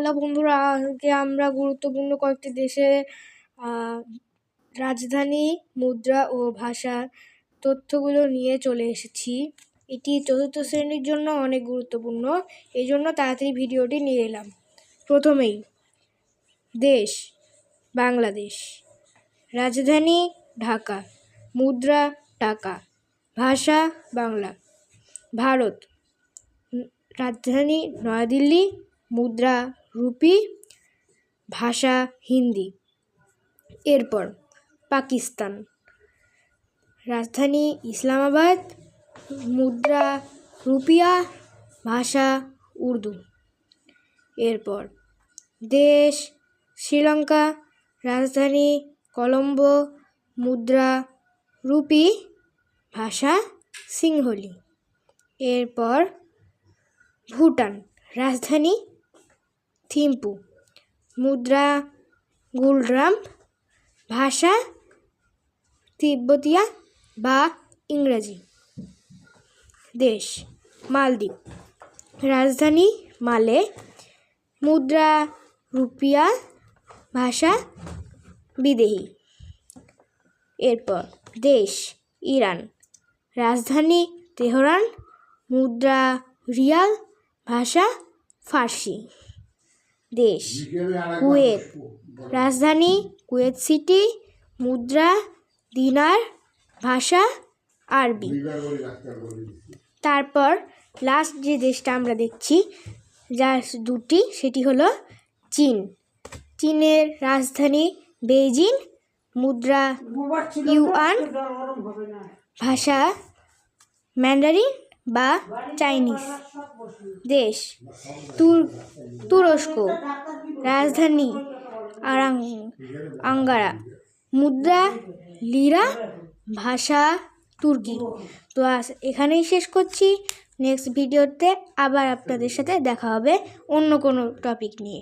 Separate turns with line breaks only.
Hello বন্ধুরা, আজকে আমরা গুরুত্বপূর্ণ কয়েকটি দেশের রাজধানী, মুদ্রা ও ভাষার তথ্যগুলো নিয়ে চলে এসেছি। এটি চতুর্থ শ্রেণীর জন্য অনেক গুরুত্বপূর্ণ, এই জন্য তাড়াতাড়ি ভিডিওটি নিয়ে এলাম। প্রথমেই দেশ বাংলাদেশ, রাজধানী ঢাকা, মুদ্রা টাকা, ভাষা বাংলা। ভারত, রাজধানী নয়াদিল্লি, মুদ্রা রুপি, ভাষা হিন্দি। এরপর পাকিস্তান, রাজধানী ইসলামাবাদ, মুদ্রা রুপিয়া, ভাষা উর্দু। এরপর দেশ শ্রীলঙ্কা, রাজধানী কলম্বো, মুদ্রা রুপি, ভাষা সিংহলি। এরপর ভুটান, রাজধানী থিম্পু, মুদ্রা গুলড্রাম, ভাষা তিব্বতিয়া বা ইংরেজি। দেশ মালদ্বীপ, রাজধানী মালে, মুদ্রা রুপিয়া, ভাষা বিদেহী। এরপর দেশ ইরান, রাজধানী তেহরান, মুদ্রা রিয়াল, ভাষা ফার্সি। দেশ কুয়েত, রাজধানী কুয়েত সিটি, মুদ্রা দিনার, ভাষা আরবি। তারপর লাস্ট যে দেশটা আমরা দেখছি, যার দুটি, সেটি হলো চীন। চীনের রাজধানী বেইজিং, মুদ্রা ইউয়ান, ভাষা ম্যান্ডারিন বা চাইনিজ। দেশ তুরস্ক, রাজধানী আঙ্কারা, মুদ্রা লিরা, ভাষা তুর্কি। তো এখানেই শেষ করছি। নেক্সট ভিডিওতে আবার আপনাদের সাথে দেখা হবে অন্য কোনো টপিক নিয়ে।